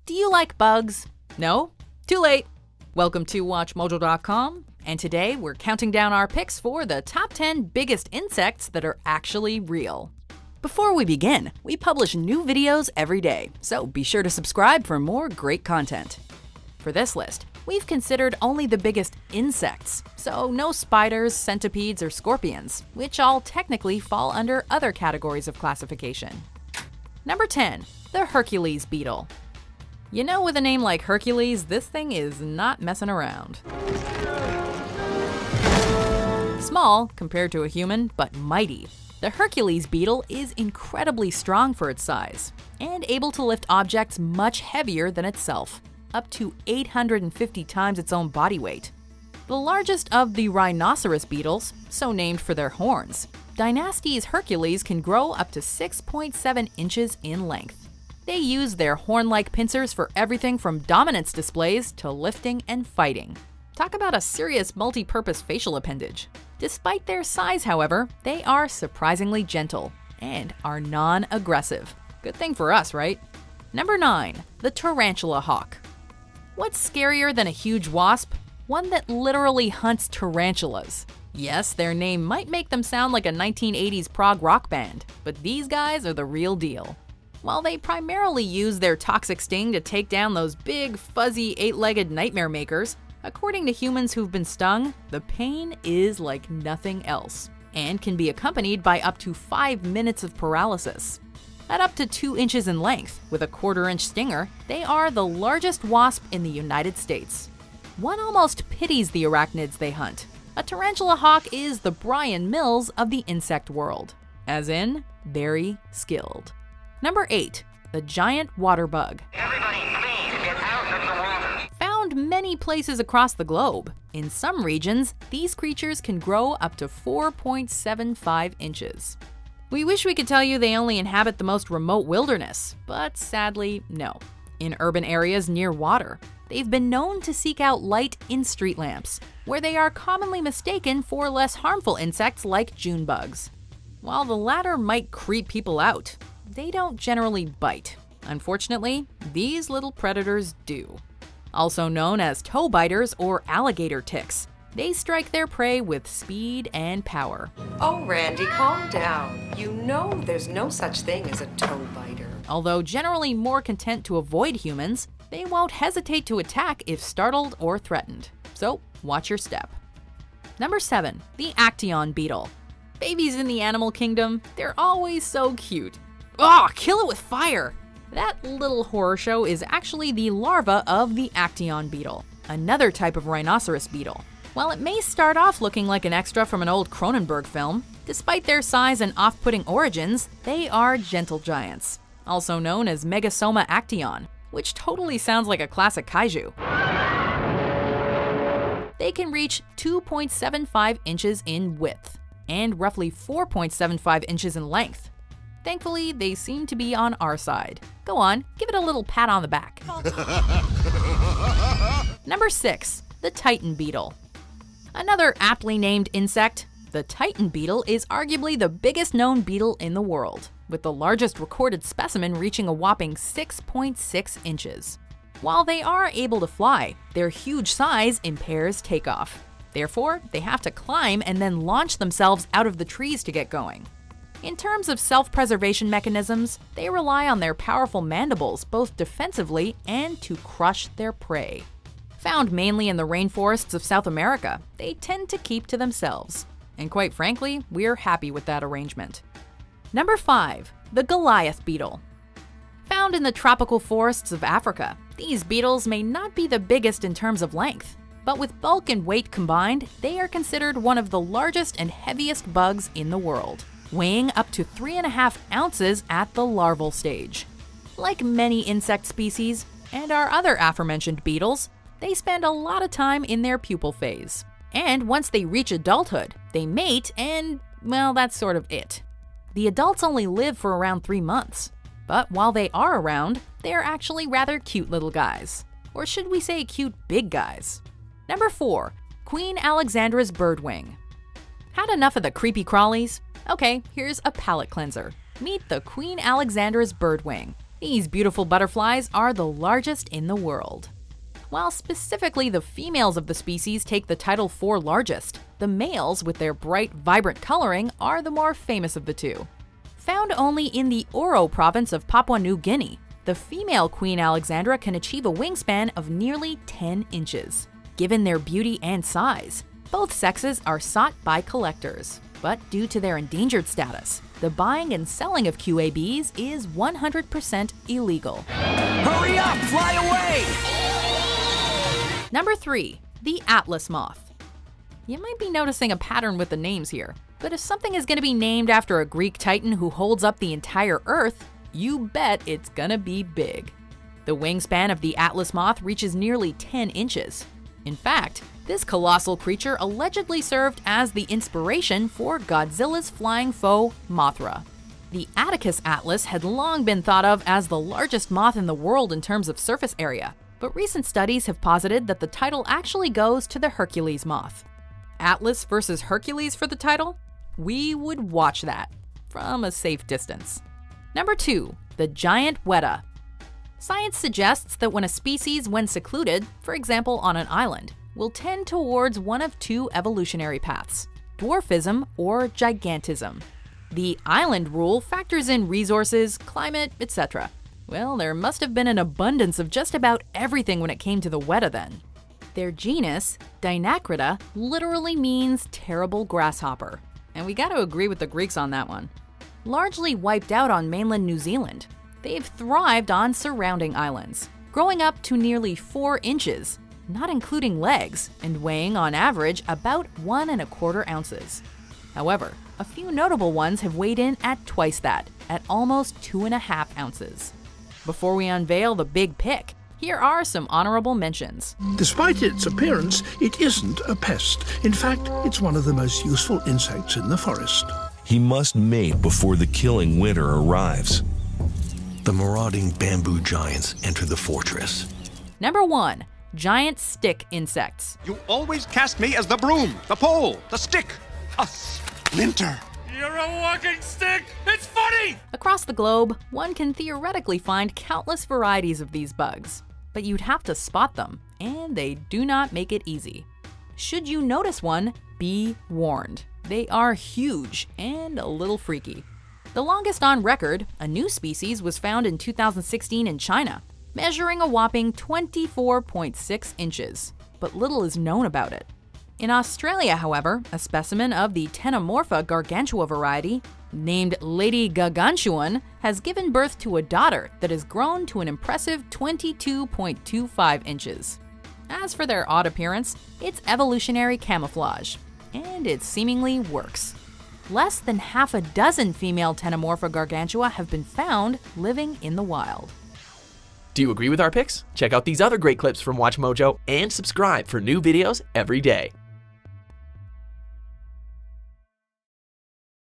Do you like bugs? No? Too late! Welcome to WatchMojo.com, and today we're counting down our picks for the top 10 biggest insects that are actually real. Before we begin, we publish new videos every day, so be sure to subscribe for more great content. For this list, we've considered only the biggest insects, so no spiders, centipedes, or scorpions, which all technically fall under other categories of classification. Number 10. The Hercules beetle. You know, with a name like Hercules, this thing is not messing around. Small compared to a human, but mighty, the Hercules beetle is incredibly strong for its size and able to lift objects much heavier than itself, up to 850 times its own body weight. The largest of the rhinoceros beetles, so named for their horns, Dynasty's Hercules can grow up to 6.7 inches in length. They use their horn-like pincers for everything from dominance displays to lifting and fighting. Talk about a serious multi-purpose facial appendage. Despite their size, however, they are surprisingly gentle and are non-aggressive. Good thing for us, right? Number 9. The tarantula hawk. What's scarier than a huge wasp? One that literally hunts tarantulas. Yes, their name might make them sound like a 1980s prog rock band, but these guys are the real deal. While they primarily use their toxic sting to take down those big, fuzzy, 8-legged nightmare makers, according to humans who've been stung, the pain is like nothing else and can be accompanied by up to 5 minutes of paralysis. At up to 2 inches in length, with a quarter-inch stinger, they are the largest wasp in the United States. One almost pities the arachnids they hunt. A tarantula hawk is the Brian Mills of the insect world, as in, very skilled. Number 8. The giant water bug. Everybody, please get out of the water. Found many places across the globe. In some regions, these creatures can grow up to 4.75 inches. We wish we could tell you they only inhabit the most remote wilderness, but sadly, no. In urban areas near water, they've been known to seek out light in street lamps, where they are commonly mistaken for less harmful insects like June bugs. While the latter might creep people out, they don't generally bite. Unfortunately, these little predators do. Also known as toe biters or alligator ticks, they strike their prey with speed and power. Oh, Randy, calm down. You know there's no such thing as a toe biter. Although generally more content to avoid humans, they won't hesitate to attack if startled or threatened. So, watch your step. Number 7. The Actaeon beetle. Babies in the animal kingdom, they're always so cute. Oh, kill it with fire! That little horror show is actually the larva of the Actaeon beetle, another type of rhinoceros beetle. While it may start off looking like an extra from an old Cronenberg film, despite their size and off-putting origins, they are gentle giants, also known as Megasoma actaeon, which totally sounds like a classic kaiju. They can reach 2.75 inches in width and roughly 4.75 inches in length. Thankfully, they seem to be on our side. Go on, give it a little pat on the back. Number 6. The Titan beetle. Another aptly named insect, the Titan beetle is arguably the biggest known beetle in the world, with the largest recorded specimen reaching a whopping 6.6 inches. While they are able to fly, their huge size impairs takeoff. Therefore, they have to climb and then launch themselves out of the trees to get going. In terms of self-preservation mechanisms, they rely on their powerful mandibles both defensively and to crush their prey. Found mainly in the rainforests of South America, they tend to keep to themselves. And quite frankly, we're happy with that arrangement. Number 5. The Goliath beetle. Found in the tropical forests of Africa, these beetles may not be the biggest in terms of length, but with bulk and weight combined, they are considered one of the largest and heaviest bugs in the world, weighing up to 3.5 ounces at the larval stage. Like many insect species, and our other aforementioned beetles, they spend a lot of time in their pupal phase. And once they reach adulthood, they mate and, well, that's sort of it. The adults only live for around 3 months. But while they are around, they are actually rather cute little guys. Or should we say cute big guys? Number 4. Queen Alexandra's birdwing. Had enough of the creepy crawlies? Okay, here's a palate cleanser. Meet the Queen Alexandra's birdwing. These beautiful butterflies are the largest in the world. While specifically the females of the species take the title for largest, the males, with their bright, vibrant coloring, are the more famous of the two. Found only in the Oro province of Papua New Guinea, the female Queen Alexandra can achieve a wingspan of nearly 10 inches. Given their beauty and size, both sexes are sought by collectors. But due to their endangered status, the buying and selling of QABs is 100% illegal. Hurry up! Fly away! Number 3. The Atlas moth. You might be noticing a pattern with the names here, but if something is going to be named after a Greek titan who holds up the entire Earth, you bet it's gonna be big. The wingspan of the Atlas moth reaches nearly 10 inches. In fact, this colossal creature allegedly served as the inspiration for Godzilla's flying foe, Mothra. The Atticus atlas had long been thought of as the largest moth in the world in terms of surface area, but recent studies have posited that the title actually goes to the Hercules moth. Atlas versus Hercules for the title? We would watch that from a safe distance. Number 2. The giant weta. Science suggests that when a species, when secluded, for example on an island, will tend towards one of two evolutionary paths: dwarfism or gigantism. The island rule factors in resources, climate, etc. Well, there must have been an abundance of just about everything when it came to the weta then. Their genus, Dinacrita, literally means terrible grasshopper. And we gotta agree with the Greeks on that one. Largely wiped out on mainland New Zealand, they've thrived on surrounding islands, growing up to nearly 4 inches, not including legs, and weighing on average about 1¼ ounces. However, a few notable ones have weighed in at twice that, at almost 2½ ounces. Before we unveil the big pick, here are some honorable mentions. Despite its appearance, it isn't a pest. In fact, it's one of the most useful insects in the forest. He must mate before the killing winter arrives. The marauding bamboo giants enter the fortress. Number 1. Giant stick insects. You always cast me as the broom, the pole, the stick, a splinter. You're a walking stick! It's funny! Across the globe, one can theoretically find countless varieties of these bugs, but you'd have to spot them, and they do not make it easy. Should you notice one, be warned. They are huge and a little freaky. The longest on record, a new species, was found in 2016 in China, measuring a whopping 24.6 inches, but little is known about it. In Australia, however, a specimen of the Tenomorpha gargantua variety, named Lady Gargantuan, has given birth to a daughter that has grown to an impressive 22.25 inches. As for their odd appearance, it's evolutionary camouflage, and it seemingly works. Less than half a dozen female Tenomorpha gargantua have been found living in the wild. Do you agree with our picks? Check out these other great clips from Watch Mojo and subscribe for new videos every day.